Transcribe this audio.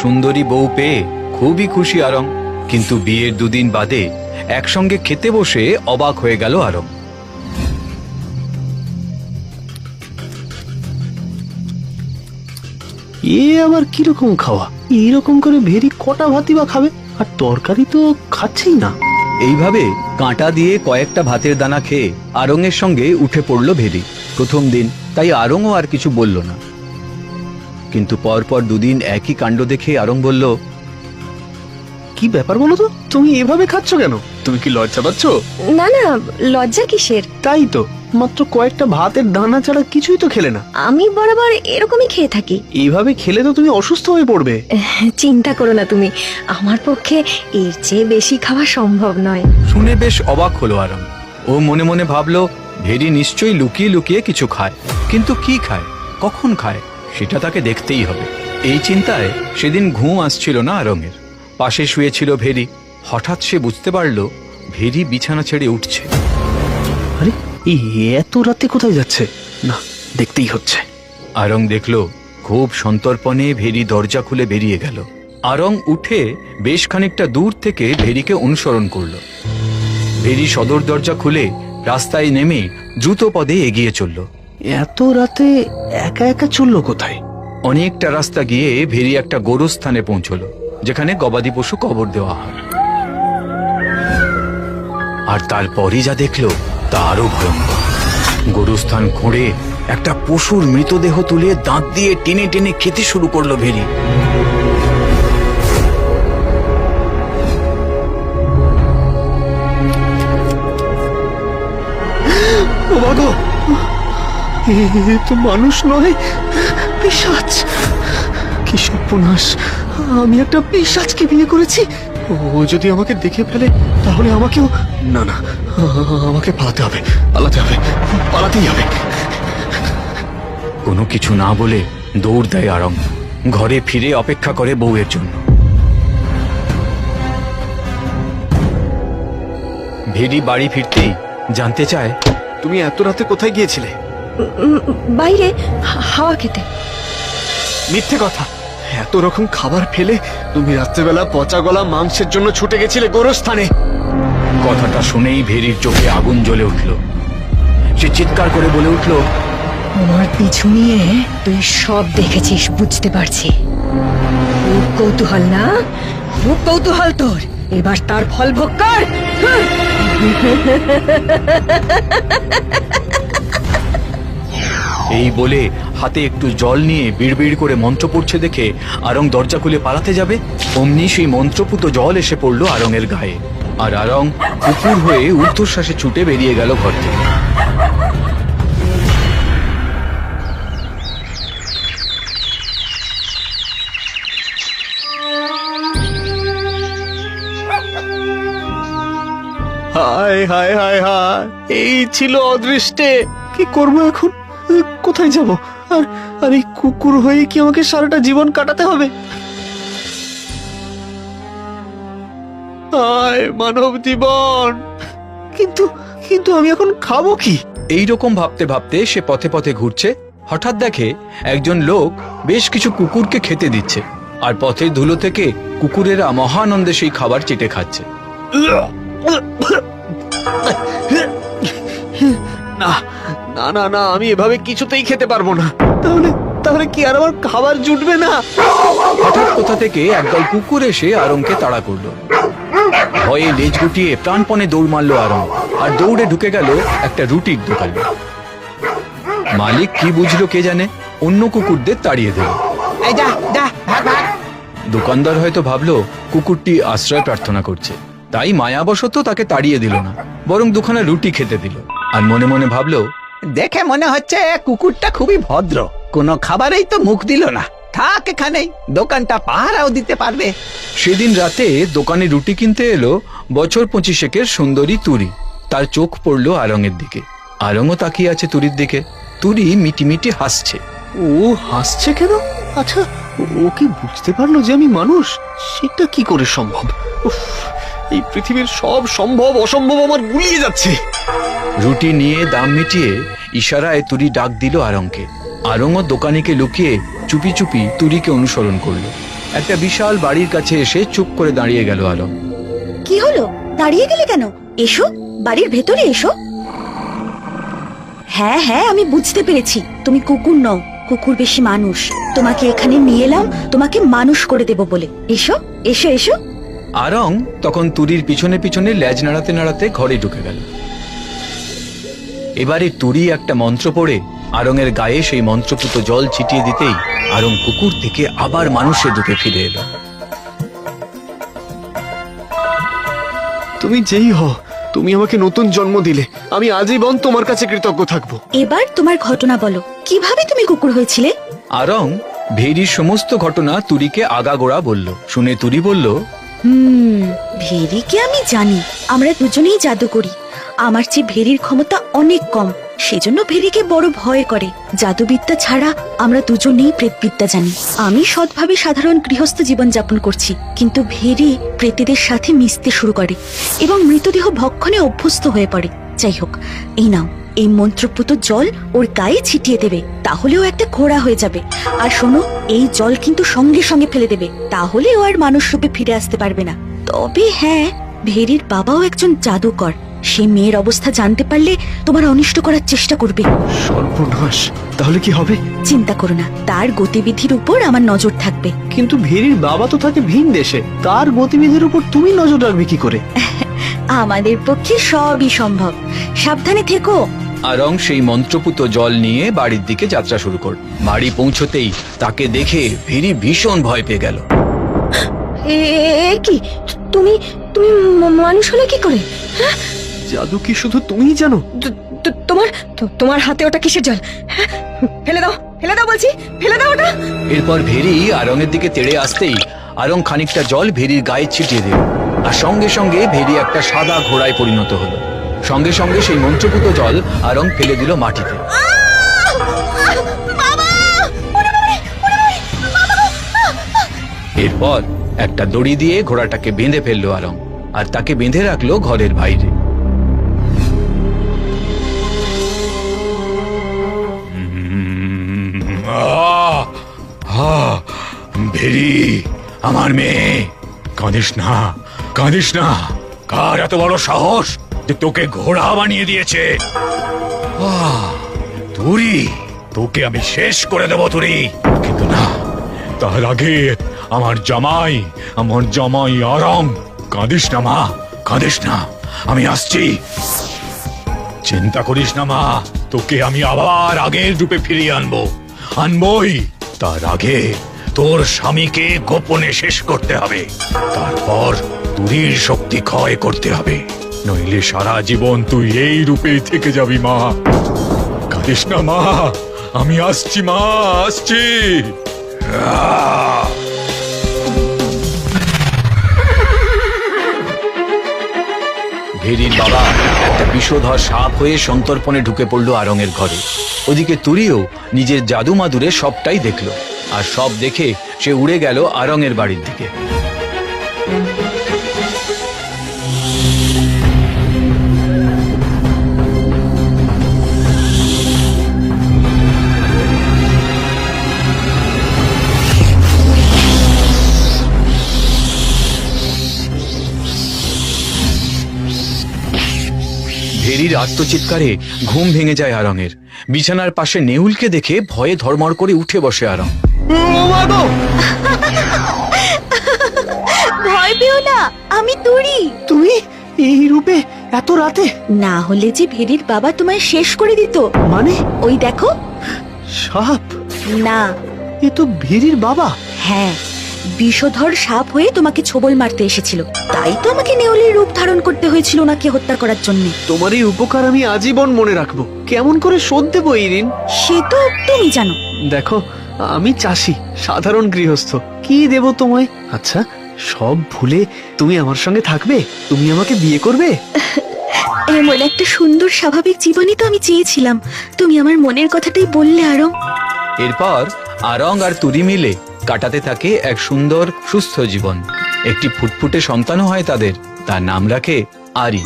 সুন্দরী বউ পেয়ে খুবই খুশি আরং। কিন্তু বিয়ের দুদিন বাদে একসঙ্গে খেতে বসে অবাক হয়ে গেল আরং। এ আবার কিরকম খাওয়া? এইরকম করে ভেরি কটা ভাতই বা খাবে? আর তরকারি তো খাচ্ছেই না। এইভাবে কাঁটা দিয়ে কয়েকটা ভাতের দানা খেয়ে আরঙের সঙ্গে উঠে পড়ল ভেরি। প্রথম দিন, তাই আরঙও আর কিছু বলল না। কিন্তু পরপর দুদিন একই কাণ্ড দেখে আরং বলল, কি ব্যাপার বলো তো? তুমি এভাবে খাচ্ছ কেন? তুমি কি লজ্জা পাচ্ছ? না না, লজ্জা কিসের? তাই তো, মাত্র কয়েকটা ভাতের দানা ছাড়া কিছুই তো খেলে না। আমি বরাবর এরকমই খেয়ে থাকি। এইভাবে খেলে তো তুমি অসুস্থ হয়ে পড়বে। চিন্তা করো না তুমি, আমার পক্ষে এর চেয়ে বেশি খাওয়া সম্ভব নয়। শুনে বেশ অবাক হলো আরং। ও মনে মনে ভাবলো, ভেরি নিশ্চয়ই লুকিয়ে লুকিয়ে কিছু খায়, কিন্তু কি খায়, কখন খায়, সেটা তাকে দেখতেই হবে। এই চিন্তায় সেদিন ঘুম আসছিল না আরঙের। পাশে শুয়েছিল ভেরি। হঠাৎ সে বুঝতে পারল ভেরি বিছানা ছেড়ে উঠছে। আরে এই এত রাতে কোথায় যাচ্ছে? না, দেখতেই হচ্ছে। আরং দেখল খুব সন্তর্পণে ভেরি দরজা খুলে বেরিয়ে গেল। আরং উঠে বেশ খানিকটা দূর থেকে ভেরিকে অনুসরণ করল। ভেরি সদর দরজা খুলে রাস্তায় নেমে দ্রুত পদে এগিয়ে চলল। এত রাতে একা একা চললো কোথায়? অনেকটা রাস্তা গিয়ে ভেরি একটা গোরস্থানে পৌঁছল, যেখানে গবাদি পশু কবর দেওয়া হয়। আর তারপরই যা দেখলো তা আরো ভয়ঙ্কর। গোরস্থান খুঁড়ে একটা পশুর মৃতদেহ তুলে দাঁত দিয়ে টেনে টেনে খেতে শুরু করলো ভেরি। ও বাগো, এ তো মানুষ নয়, পিশাচ! কি সর্বনাশ! আমি একটা পিশাচকে বিয়ে করেছি। ও যদি আমাকে দেখে ফেলে তাহলে আমাকেও... না না, আমাকে পালাতে হবে, পালাতে হবে, পালাতেই হবে। কোনো কিছু না বলে দৌড় দেয় আরং। ঘরে ফিরে অপেক্ষা করে বউয়ের জন্য। ভেরি বাড়ি ফিরতেই জানতে চায়, তুমি এত রাতে কোথায় গিয়েছিলে? বাইরে হাওয়া খেতে। মিথ্যে কথা! এত রকম খাবার ফেলে তুমি রাত্রেবেলা পচা গলা মাংসের জন্য ছুটে গেছিলে গোরস্থানে। কথাটা শুনেই ভেরির চোখে আগুন জ্বলে উঠল। সে চিৎকার করে বলে উঠল, আমার পিছু নিয়ে তুই সব দেখেছিস, বুঝতে পারছি। খুব কৌতূহল না? খুব কৌতূহল তোর, এবার তার ফল ভোগ কর। এই বলে হাতে একটু জল নিয়ে বিড়বিড় করে মন্ত্র পড়ছে দেখে আরং দরজা খুলে পালাতে যাবে, অমনি সেই মন্ত্রপুত জল এসে পড়ল আরঙের গায়ে। আর আরং কুকুর হয়ে ঊর্ধ্বশ্বাসে ছুটে বেরিয়ে গেল ঘর থেকে। হায় হায় হায় হায়, এই ছিল অদৃষ্টে! কি করবো এখন? কোথায় যাব? আর আর এই কুকুর হয়ে কি আমাকে সারাটা জীবন কাটাতে হবে? হায় মানব জীবন! কিন্তু কিন্তু আমি এখন খাবো কি? এইরকম ভাবতে ভাবতে সে পথে পথে ঘুরছে। হঠাৎ দেখে একজন লোক বেশ কিছু কুকুরকে খেতে দিচ্ছে, আর পথের ধুলো থেকে কুকুরেরা মহানন্দে সেই খাবার চেটে খাচ্ছে। না না না না, আমি এভাবে কিছুতেই খেতে পারবো না। তাহলে তাহলে কি আর আমার খাবার জুটবে না? হঠাৎ কোথা থেকে একদল কুকুর এসে আরংকে তাড়া করলো। ভয়ে লেজ গুটিয়ে প্রাণপণে দৌড় মারলো আরং, আর দৌড়ে ঢুকে গেল একটা রুটির দোকানে। মালিক কি বুঝলো কে জানে, অন্য কুকুরদের তাড়িয়ে দিল। দোকানদার হয়তো ভাবলো কুকুরটি আশ্রয় প্রার্থনা করছে, তাই মায়াবশত তাকে তাড়িয়ে দিল না, বরং দুখানা রুটি খেতে দিল। আর মনে মনে ভাবলো, দেখে মনে হচ্ছে কুকুরটা খুবই ভদ্র, কোনো খাবারেই তো মুখ দিল না। থাক এখানেই, দোকানটা পাহারাও দিতে পারবে। সেদিন রাতে দোকানে রুটি কিনতে এলো বছর 25 সুন্দরী তুরি। তার চোখ পড়লো আরঙের দিকে। আরঙও তাকিয়ে আছে তুরির দিকে। তুরি মিটিমিটি হাসছে। ও হাসছে কেন? আচ্ছা, ও কি বুঝতে পারলো যে আমি মানুষ? সেটা কি করে সম্ভব? উফ, এই পৃথিবীর সব সম্ভব অসম্ভব আমার গুলিয়ে যাচ্ছে। রুটি নিয়ে দাম মিটিয়ে ইশারায় তুরি ডাক দিল আরংকে। আরংও দোকানিকে লুকিয়ে চুপি চুপি তুরিকে অনুসরণ করলো। একটা বিশাল বাড়ির কাছে এসে চুপ করে দাঁড়িয়ে গেল আরং। কি হলো, দাঁড়িয়ে গেলে কেন? এসো, বাড়ির ভেতরে এসো। হ্যাঁ হ্যাঁ, আমি বুঝতে পেরেছি তুমি কুকুর নও, কুকুর বেশি মানুষ। তোমাকে এখানে নিয়ে এলাম তোমাকে মানুষ করে দেব বলে। এসো এসো এসো। আরং তখন তুরির পিছনে পিছনে লেজ নাড়াতে নাড়াতে ঘরে ঢুকে গেল। এবারে তুরি একটা মন্ত্র পড়ে আরঙের গায়ে সেই মন্ত্রপুত জল ছিটিয়ে দিতেই আরং কুকুর থেকে আবার মানুষের রূপে ফিরে এলো। তুমি যেই হও, তুমি আমাকে নতুন জন্ম দিলে। আমি আজীবন তোমার কাছে কৃতজ্ঞ থাকবো। এবার তোমার ঘটনা বলো, কিভাবে তুমি কুকুর হয়েছিলে? আরং ভেরির সমস্ত ঘটনা তুরিকে আগাগোড়া বলল। শুনে তুরি বলল, ভেরিকে আমি জানি, আমরা দুজনেই জাদু করি। আমার চেয়ে ভেরির ক্ষমতা অনেক কম, সেজন্য ভেরিকে বড় ভয় করে। জাদুবিদ্যা ছাড়া আমরা দুজনেই প্রেতবিদ্যা জানি। আমি সৎভাবে সাধারণ গৃহস্থ জীবন যাপন করছি, কিন্তু ভেরি প্রেতেদের সাথে মিশতে শুরু করে এবং মৃতদেহ ভক্ষণে অভ্যস্ত হয়ে পড়ে। যাই হোক, এই নাও, এই মন্ত্রপুত জল ওর গায়ে ছিটিয়ে দেবে, তাহলেও একটা ঘোড়া হয়ে যাবে। আর শোনো, এই জল কিন্তু সঙ্গে সঙ্গে ফেলে দেবে, তাহলে ও আর মানুষ রূপে ফিরে আসতে পারবে না। তবে হ্যাঁ, ভেরির বাবাও একজন জাদুকর। সে মেয়ের অবস্থা জানতে পারলে তোমার অনিষ্ট করার চেষ্টা করবে। সর্বনাশ, তাহলে কি হবে? চিন্তা করো না, তার গতিবিধির উপর আমার নজর থাকবে। কিন্তু ভেরির বাবা তো থাকে ভিন দেশে, তার গতিবিধির উপর তুমি নজর রাখবে কি করে? আমাদের পক্ষে সবই সম্ভব, সাবধানে থেকো। আরং সেই মন্ত্রপুত জল নিয়ে বাড়ির দিকে যাত্রা শুরু করল। বাড়ি পৌঁছতেই তাকে দেখে ভেরি ভীষণ ভয় পেয়ে গেল। কি তুমি তুমি মানুষ হলে কি করে? জাদু কি শুধু তুমিই জানো? তোমার হাতে ওটা কিসের জল? হ্যাঁ? ফেলে দাও, ফেলে দাও বলছি, ফেলে দাও ওটা। এরপর ভেরি আরঙের দিকে তেড়ে আসতেই আরং খানিকটা জল ভেরির গায়ে ছিটিয়ে দিল, আর সঙ্গে সঙ্গে ভেরি একটা সাদা ঘোড়ায় পরিণত হলো। সঙ্গে সঙ্গে সেই মন্ত্রপুত জল আরং ফেলে দিল মাটিতে। এরপর একটা দড়ি দিয়ে ঘোড়াটাকে বেঁধে ফেললো আরং, আর তাকে বেঁধে রাখলো ঘরের বাইরে। ভেরি, আমার মেয়ে, কাঁদিস না, কাঁদিস না। কার এত বড় সাহস যে তোকে ঘোড়া বানিয়ে দিয়েছে? তুরি, তোকে আমি শেষ করে দেবো তুরি। কিন্তু না, তার আগে আমার জামাই আরং। কাঁদিস না মা, কাঁদিস না, আমি আসছি। চিন্তা করিস না মা, তোকে আমি আবার আগের রূপে ফিরিয়ে আনবই। তার আগে তোর স্বামীকে গোপনে শেষ করতে হবে, তারপর তুরির শক্তি ক্ষয় করতে হবে, নইলে সারা জীবন তুই এই রূপেই থেকে যাবি মা। কাঁদিস না মা, আমি আসছি মা, আসছি। ভেরির বাবা একটা বিষধর সাপ হয়ে সন্তর্পণে ঢুকে পড়লো আরঙের ঘরে। ওদিকে তুরিও নিজের জাদু মাদুরে সবটাই দেখলো, আর সব দেখে সে উড়ে গেল আরঙের বাড়ির দিকে। ভেরির আত্মচিৎকারে ঘুম ভেঙে যায় আরঙের। বিছানার পাশে নেউলকে দেখে ভয়ে ধর্মর করে উঠে বসে আরং। ভয় পেও না, আমি তুরি। তুমি এই রূপে এত রাতে? না হলে যে ভেরির বাবা তোমায় শেষ করে দিত। মানে? ওই দেখো। সাপ? না, এ তো ভেরির বাবা। হ্যাঁ, বিষধর সাপ হয়ে তোমাকে ছোবল মারতে এসেছিল, তাই তো আমাকে নেউলের রূপ ধারণ করতে হয়েছিল ওনাকে হত্যা করার জন্য। তোমার এই উপকার আমি আজীবন মনে রাখবো। কেমন করে শোধ দেবো এই ঋণ? সে তো তুমি জানো। দেখো, আমি চাষি, সাধারণ গৃহস্থ, কি দেব তোমায়? আচ্ছা, সব ভুলে তুমি আমার সঙ্গে থাকবে? তুমি আমাকে বিয়ে করবে? এমন একটা সুন্দর স্বাভাবিক জীবনই তো আমি চেয়েছিলাম। তুমি আমার মনের কথাটাই বললে আরং। এরপর আরং আর তুরি মিলে কাটাতে থাকে এক সুন্দর সুস্থ জীবন। একটি ফুটফুটে সন্তানও হয় তাদের, তার নাম রাখে আরি।